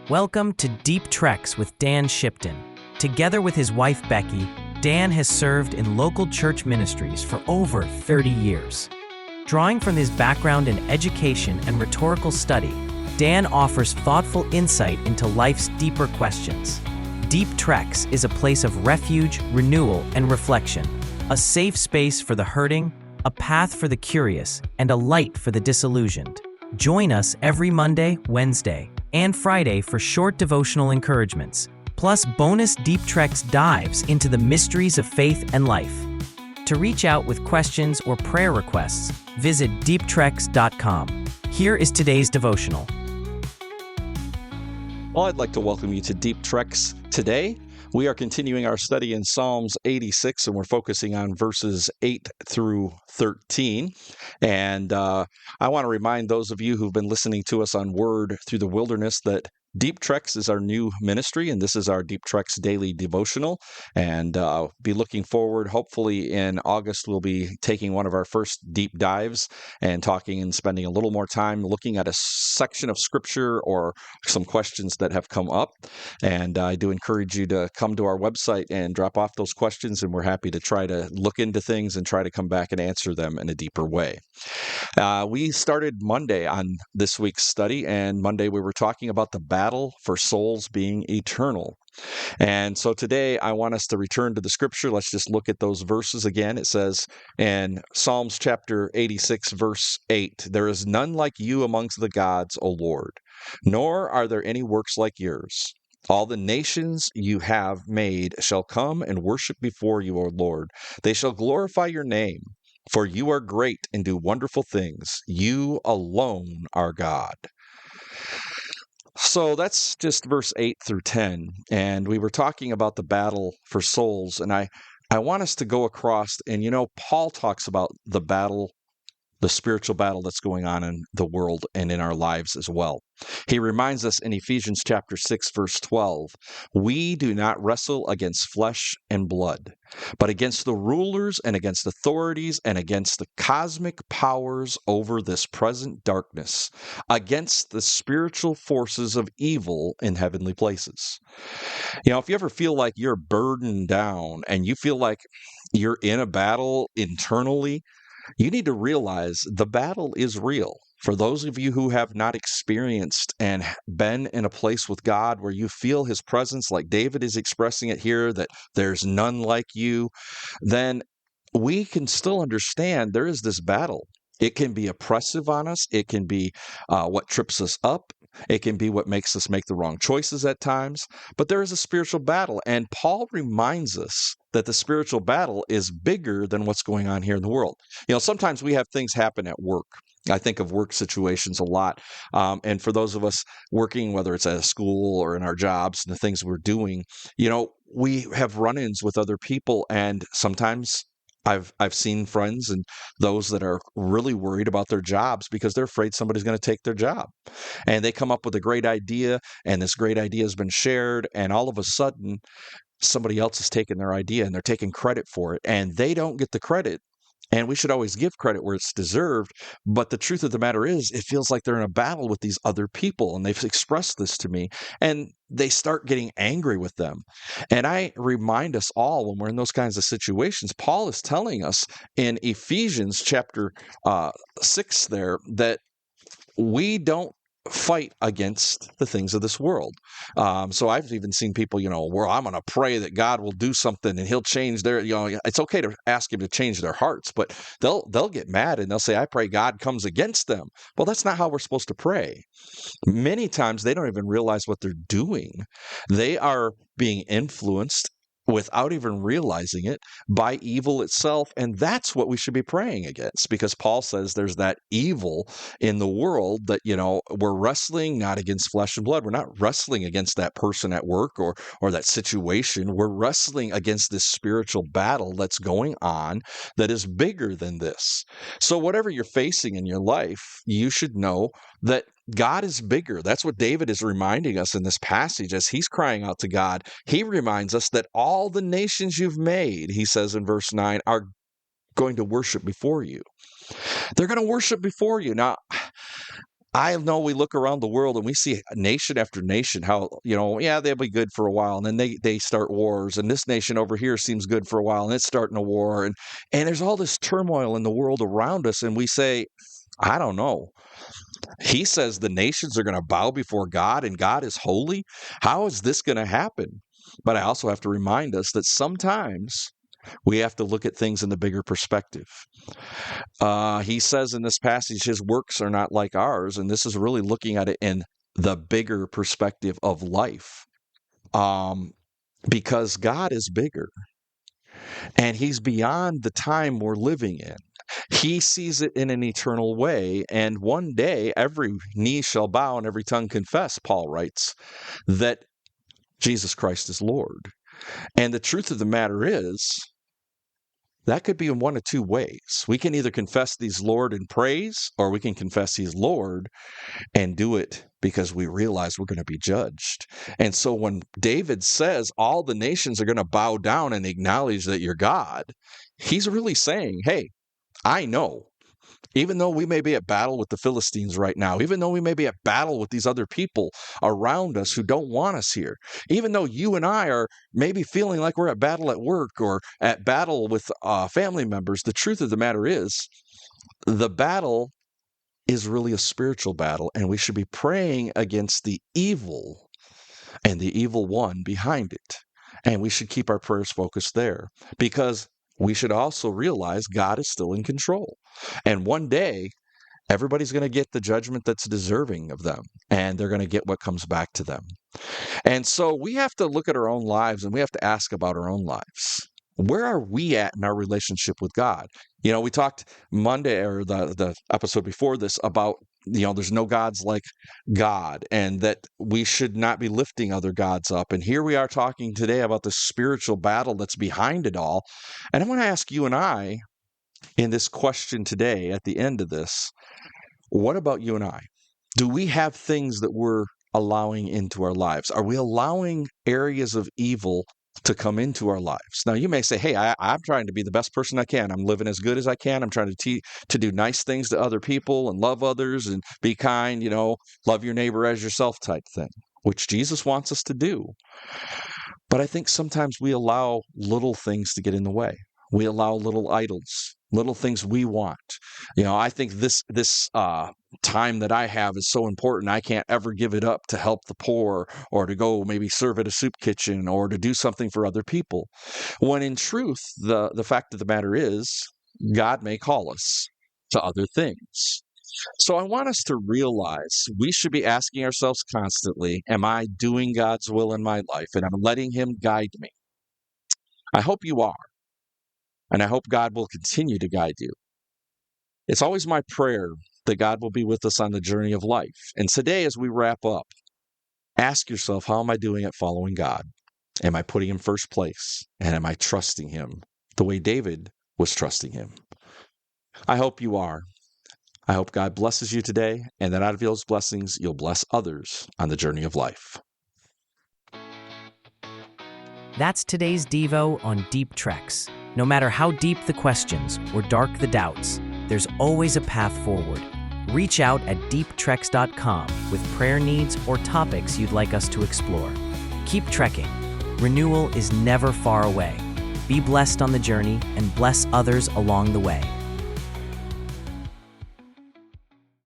Welcome to Deep Treks with Dan Shipton. Together with his wife Becky, Dan has served in local church ministries for over 30 years. Drawing from his background in education and rhetorical study, Dan offers thoughtful insight into life's deeper questions. Deep Treks is a place of refuge, renewal, and reflection, a safe space for the hurting, a path for the curious, and a light for the disillusioned. Join us every Monday, Wednesday, and Friday for short devotional encouragements, plus bonus Deep Treks dives into the mysteries of faith and life. To reach out with questions or prayer requests, visit deeptreks.com. Here is today's devotional. Well, I'd like to welcome you to Deep Treks today. We are continuing our study in Psalms 86, and we're focusing on verses 8 through 13. And I want to remind those of you who've been listening to us on Word Through the Wilderness that Deep Treks is our new ministry, and this is our Deep Treks daily devotional. And be looking forward. Hopefully in August, we'll be taking one of our first deep dives and talking and spending a little more time looking at a section of Scripture or some questions that have come up. And I do encourage you to come to our website and drop off those questions, and we're happy to try to look into things and try to come back and answer them in a deeper way. We started Monday on this week's study, and Monday we were talking about the battle for souls being eternal. And so today I want us to return to the scripture. Let's just look at those verses again. It says in Psalms chapter 86, verse 8, "There is none like you amongst the gods, O Lord, nor are there any works like yours. All the nations you have made shall come and worship before you, O Lord. They shall glorify your name. For you are great and do wonderful things. You alone are God." So that's just verse 8 through 10. And we were talking about the battle for souls. And I want us to go across, and Paul talks about the battle, the spiritual battle that's going on in the world and in our lives as well. He reminds us in Ephesians chapter 6, verse 12, "We do not wrestle against flesh and blood, but against the rulers and against authorities and against the cosmic powers over this present darkness, against the spiritual forces of evil in heavenly places." If you ever feel like you're burdened down and you feel like you're in a battle internally, you need to realize the battle is real. For those of you who have not experienced and been in a place with God where you feel his presence, like David is expressing it here, that there's none like you, then we can still understand there is this battle. It can be oppressive on us. It can be what trips us up. It can be what makes us make the wrong choices at times. But there is a spiritual battle. And Paul reminds us that the spiritual battle is bigger than what's going on here in the world. Sometimes we have things happen at work. I think of work situations a lot. And for those of us working, whether it's at a school or in our jobs and the things we're doing, we have run-ins with other people. And sometimes I've seen friends and those that are really worried about their jobs because they're afraid somebody's going to take their job. And they come up with a great idea, and this great idea has been shared, and all of a sudden somebody else has taken their idea and they're taking credit for it, and they don't get the credit. And we should always give credit where it's deserved. But the truth of the matter is, it feels like they're in a battle with these other people. And they've expressed this to me. And they start getting angry with them. And I remind us all when we're in those kinds of situations, Paul is telling us in Ephesians chapter 6 there that we don't fight against the things of this world. So I've even seen people, where I'm going to pray that God will do something and he'll change their, it's okay to ask him to change their hearts, but they'll get mad and they'll say, "I pray God comes against them." Well, that's not how we're supposed to pray. Many times they don't even realize what they're doing. They are being influenced without even realizing it by evil itself. And that's what we should be praying against, because Paul says there's that evil in the world that, we're wrestling not against flesh and blood. We're not wrestling against that person at work or that situation. We're wrestling against this spiritual battle that's going on that is bigger than this. So whatever you're facing in your life, you should know that God is bigger. That's what David is reminding us in this passage as he's crying out to God. He reminds us that all the nations you've made, he says in verse 9, are going to worship before you. They're going to worship before you. Now, I know we look around the world and we see nation after nation how, yeah, they'll be good for a while and then they start wars. And this nation over here seems good for a while and it's starting a war. And there's all this turmoil in the world around us. And we say, I don't know. He says the nations are going to bow before God and God is holy. How is this going to happen? But I also have to remind us that sometimes we have to look at things in the bigger perspective. He says in this passage, his works are not like ours. And this is really looking at it in the bigger perspective of life. Because God is bigger. And he's beyond the time we're living in. He sees it in an eternal way. And one day, every knee shall bow and every tongue confess, Paul writes, that Jesus Christ is Lord. And the truth of the matter is, that could be in one of two ways. We can either confess He's Lord in praise, or we can confess He's Lord and do it because we realize we're going to be judged. And so when David says all the nations are going to bow down and acknowledge that you're God, he's really saying, hey, I know. Even though we may be at battle with the Philistines right now, even though we may be at battle with these other people around us who don't want us here, even though you and I are maybe feeling like we're at battle at work or at battle with family members, the truth of the matter is the battle is really a spiritual battle, and we should be praying against the evil and the evil one behind it. And we should keep our prayers focused there because we should also realize God is still in control. And one day, everybody's going to get the judgment that's deserving of them, and they're going to get what comes back to them. And so we have to look at our own lives, and we have to ask about our own lives. Where are we at in our relationship with God? We talked Monday or the episode before this about, there's no gods like God and that we should not be lifting other gods up. And here we are talking today about the spiritual battle that's behind it all. And I want to ask you and I in this question today at the end of this, what about you and I? Do we have things that we're allowing into our lives? Are we allowing areas of evil to come into our lives? Now, you may say, hey, I'm trying to be the best person I can. I'm living as good as I can. I'm trying to do nice things to other people and love others and be kind, love your neighbor as yourself type thing, which Jesus wants us to do. But I think sometimes we allow little things to get in the way. We allow little idols, little things we want. I think this time that I have is so important. I can't ever give it up to help the poor or to go maybe serve at a soup kitchen or to do something for other people. When in truth, the fact of the matter is, God may call us to other things. So I want us to realize we should be asking ourselves constantly, am I doing God's will in my life? And I'm letting Him guide me. I hope you are. And I hope God will continue to guide you. It's always my prayer that God will be with us on the journey of life. And today, as we wrap up, ask yourself, how am I doing at following God? Am I putting Him first place? And am I trusting Him the way David was trusting Him? I hope you are. I hope God blesses you today, and that out of those blessings, you'll bless others on the journey of life. That's today's Devo on Deep Treks. No matter how deep the questions or dark the doubts, there's always a path forward. Reach out at deeptreks.com with prayer needs or topics you'd like us to explore. Keep trekking. Renewal is never far away. Be blessed on the journey and bless others along the way.